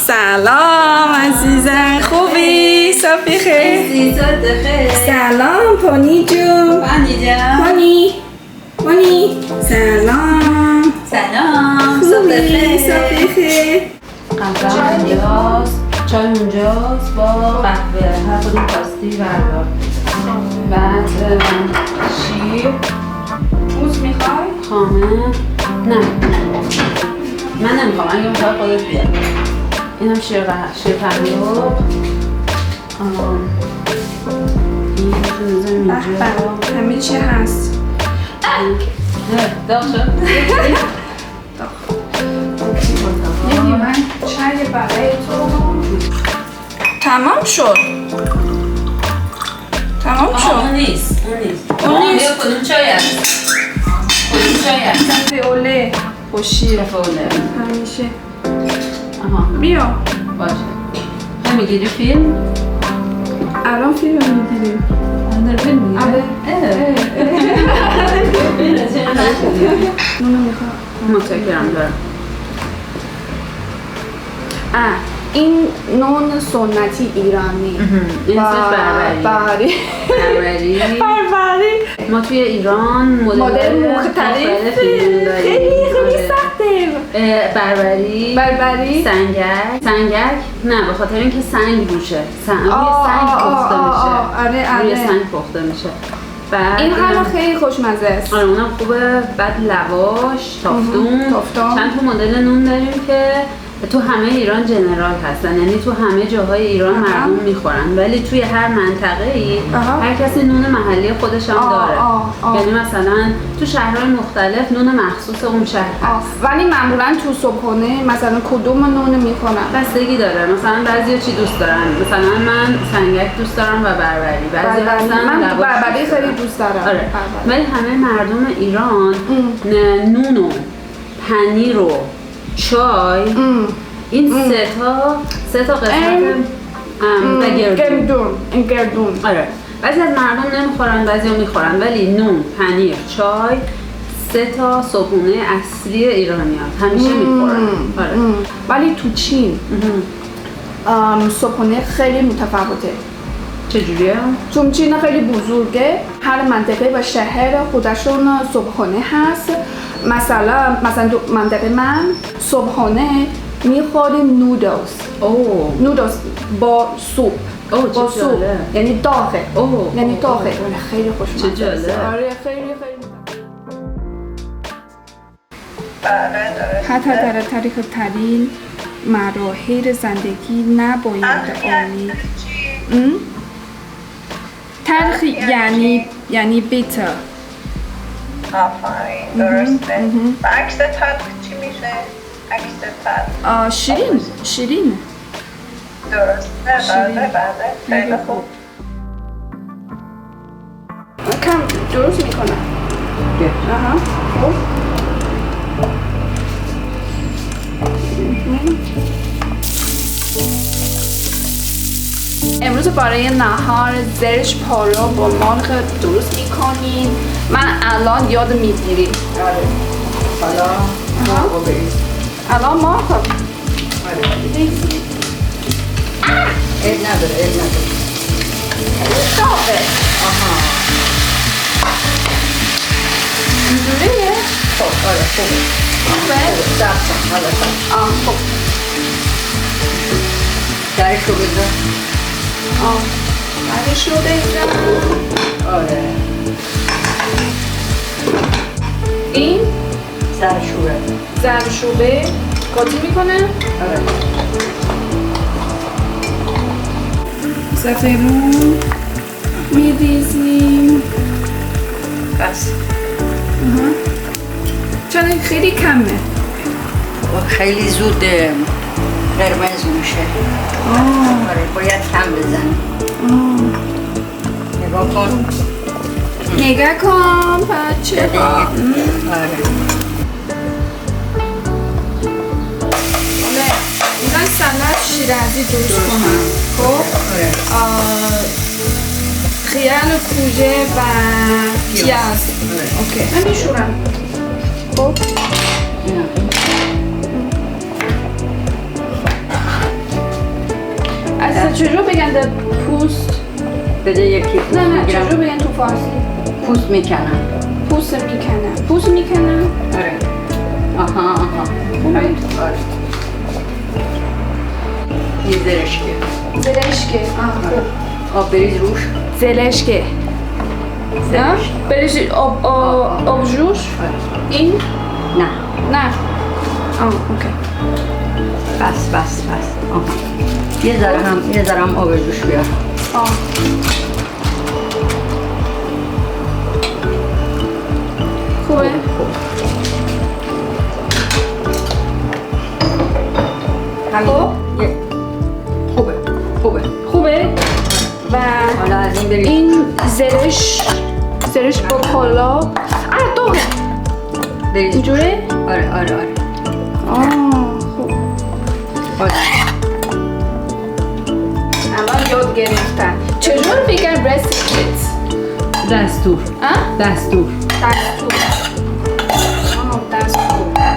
سلام عزیزم، خوبی؟ صافی خیر؟ عزیزت خیر. سلام پونی جون. پونی سلام. سلام. خوبی؟ صافی خیر؟ قهوه اونجاست، چای اونجاست با قهوه. هر کدوم خواستی بردار. بعد شیر. موز میخوای؟ خامه. نه من نمیخوام، اگه میخوای خودت بیار. اینم شیر پنلوب. این رو نزم اینجا. همه چی هست. داغ شد. یعنی من چای برای تو تمام شد. اون نیست. اون کدوم چای هست؟ فئوله خوشیه فئوله همیشه. بیا باشه. میگیری فیلم؟ الان فیلم میگیریم. داره فیلم میگیره؟ نونو میخوام. متشکرم دارم. این نون سنتی ایرانی. این اسمش بربری. ما توی ایران مدل مختلفی داریم. خیلی سخته. بربری سنگک نه، به خاطر اینکه سنگ روشه. روی سنگ پخته میشه. روی سنگ پخته میشه. این حالا خیلی خوشمزه است. آره اونم خوبه. بعد لواش، تافتون. چند تا مدل نون داریم که تو همه ایران جنرال هستن، یعنی تو همه جاهای ایران مردم میخورن، ولی توی هر منطقه ای هر کسی نون محلی خودش هم داره. یعنی مثلا تو شهرهای مختلف نون مخصوص اون شهر هست. ولی معمولا تو صبحونه مثلا کدوم نون میخورن؟ بستگی داره. مثلا بعضیا چی دوست دارن؟ مثلا من سنگک دوست دارم و بربری. بعضیا هستن من بربری خیلی دوست دارم. آره. ولی همه مردم ایران نون و پنیر و چای این سه تا قسمت و گردون. آره. بعضی از مردم نمیخورن، بعضی ها میخورن، ولی نون، پنیر، چای سه تا صبحونه اصلی ایرانی ها همیشه میخورن. آره. ولی تو چین صبحونه خیلی متفاوته. چجوریه؟ چون چین خیلی بزرگه، هر منطقه و شهر خودشون صبحونه هست. مثلا تو منطقه من صبحونه میخوریم نودلز با سوپ. یعنی داغه. خیلی خوشمزه. آره خیلی حتی در تاریخ ترین مراحل زندگی نباید آمید. تلخ یعنی بیتر. آفرین درسته. و عکس تلخ چی میشه؟ عکس تلخ شیرین درسته. بله خیلی خوب. کم درست میکنم. خب امروز برای نهار زرش پارو با مرغ درست میکنیم. من الان یاد میگیریم. الان مرغ عیب نداره. داغه. اینجوریه؟ خب آره خوبه. خب درشو بذار. درشو بذار. آره. این زرشوبه قاطی میکنه؟ آره. زعفرون میریزیم. بس چون خیلی کمه. خیلی زود قرمز میشه. آره باید کم بزنی. نگاه کن بچه ها. آره. من سالاد شیرازی درست کنم. خب خیار کوژه و پیاز. اوکی. من میشورم. خب چجور بگن در پوست؟ بده یکی پوست نه میگیرم. چجور بگن تو فارسی؟ پوست میکنم. پوست میکنم. پوست میکنم؟ آره. آها. خوبه؟ آره. یه زرشکه. زرشکه. خوب. آب بریز روش. زرشکه. بریز آب جوش؟ این؟ نه. اوکی. بس. آها. یه ذره هم آب جوش بیار. خوبه؟ خوبه؟ و حالا از این بریم. این زرش با کالا دوره بریز. اینجوره؟ آره. خوب آره. الان یاد گرفتم چجور بگن رسیپیت؟ دستور. دستور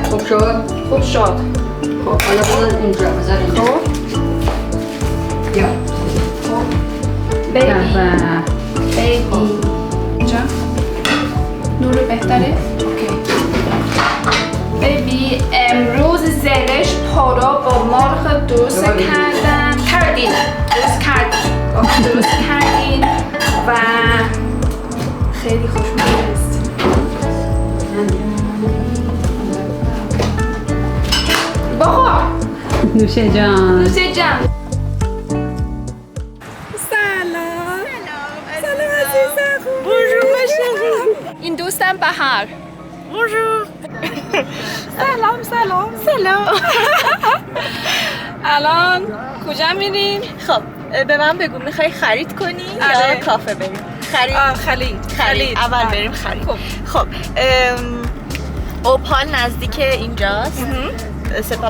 خوب شد خب حالا بذار اینجا خب یا بیبی اینجا نور بهتره؟ اوکی بیبی امروز زرش پارا با مرغ درست کردین و خیلی خوشمزه است. بخور نوشه جان. سلام عزیزم. بونژور. این دوستم بهار. بونژور. سلام. الان کجا میریم؟ خب به من بگو میخوای خرید کنی یا کافه بریم؟ خرید. اول بریم خرید. خب اوپال نزدیک اینجاست. سپا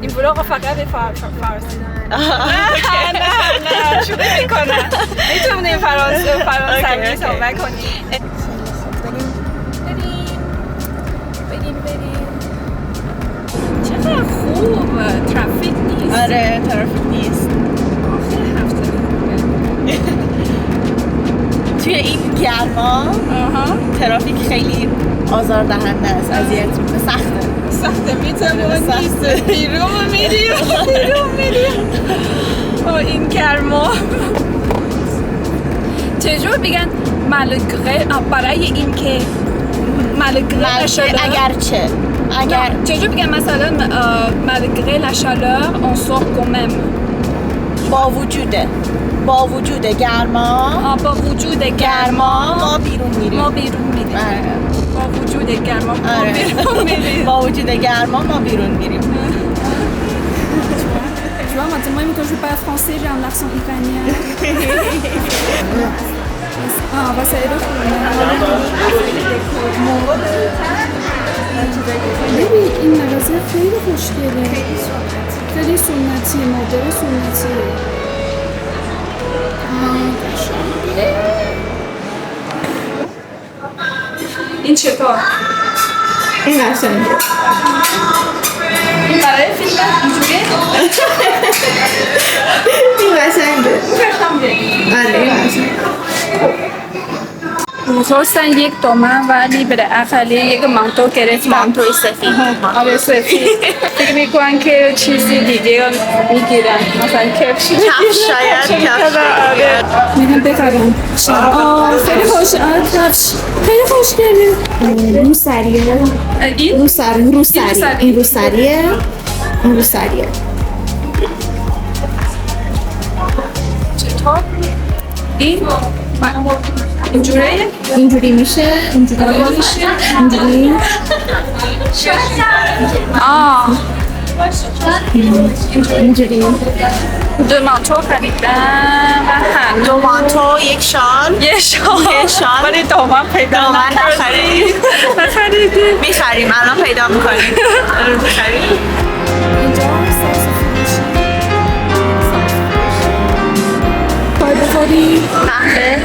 این بلاغ فقط به فارسی نه شروع میکنم میتونیم فرانسوی صحبت کنیم. بریم چقدر خوب ترافیک نیست. آره ترافیک نیست. خیلی هفته توی این گرما ترافیک خیلی آزاردهنده است. اذیت میکنه. سخته میتونه نیست. بیرون میریم این گرما. چجور بگن مالگره برای این که مالگره اگرچه چجور بگن مثلا مالگره la chaleur on sort quand même با وجود گرما با وجود گرما ما بیرون میریم. با وجود گرما با وجود گرما ما بیرون میریم. Tu vois, moi, quand je parle français, j'ai un accent italien. وسایل ببین این مغازه خیلی خوشگله. خیلی سنتی، مدل سنتیه. این چطور؟ این قشنگه. این برای فیلم اینجوریه؟ این قشنگه. آره این قشنگه. می‌خواستن یک تومن ولی برای اولیه یک مانتو گرفتم. مانتوی سفید. آره سفید. فکر می‌کنن که چیزی دیگه میگیرن. مثلا کفش. کفش شاید کفش. می‌خوام بخرم. خیلی خوش. کفش. خیلی خوشگله. روسریه. این روسریه. چطور؟ این اینجوریه؟ اینجوری میشه. اینجوری. اینجوری. دو مانتو خریدم و هم دو مانتو یک شال. ولی دومن پیدا نخریدیم. میخریم الان پیدا میکنیم. اینجا ساس فروشی. داری؟ قهوه؟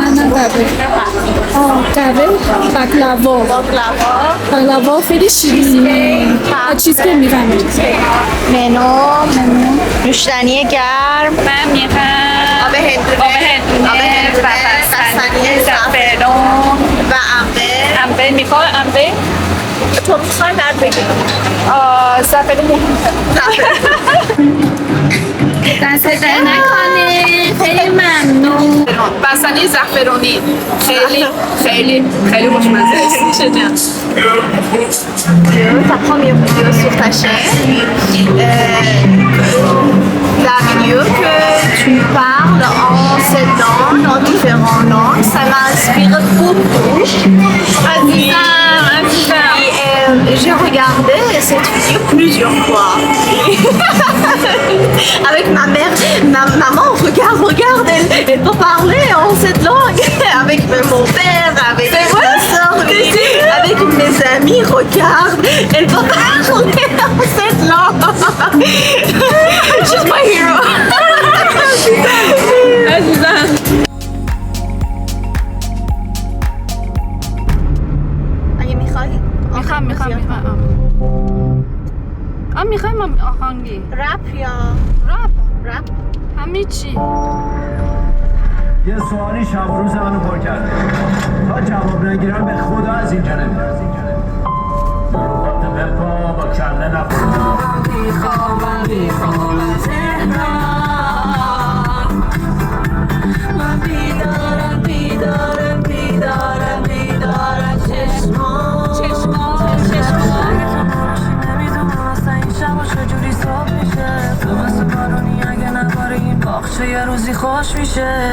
نه قهوه بقلاوا خیلی شیرینی چیز که میفهمه منو نوشیدنی گرم من میخوام آب هندونه بستنی زعفران و انبه میخوام انبه تو میخوای بعد بگیم زعفران دست در نکنه خیلی ممنون بستنی زعفرانی خیلی خوشمزه است t'apprends mieux sur ta chaîne la mieux que tu parles en cette langue, en différentes langues, ça m'inspire beaucoup. J'ai regardé cette vidéo plusieurs fois. Avec ma mère, ma maman, regarde, elle peut parler en cette langue. Avec mon père, avec ma soeur, avec mes amis, regarde, elle peut parler en cette langue. She's my hero. اگه میخوای میخوایم آهنگی رپ یا رپ همه چی یه سوالی شب و روز منو پر کرده تا جواب نگیرم به خدا از اینجا نمیرم خاطر بپا با کله نخورم من بیدارم چشمان نمیدونم اصلا این شب و چجوری صبح میشه تو مثل بارونی اگه نباره این باغچه یه روزی خوش میشه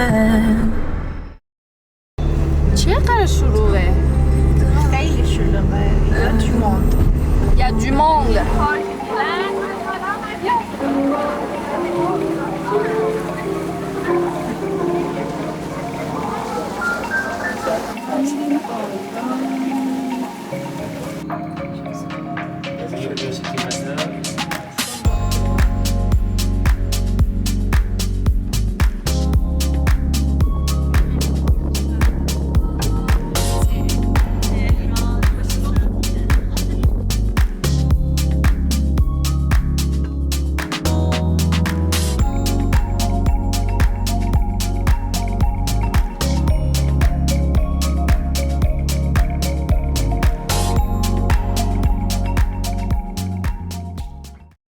چقدر شروعه خیلی شلوغه یا du monde یا du monde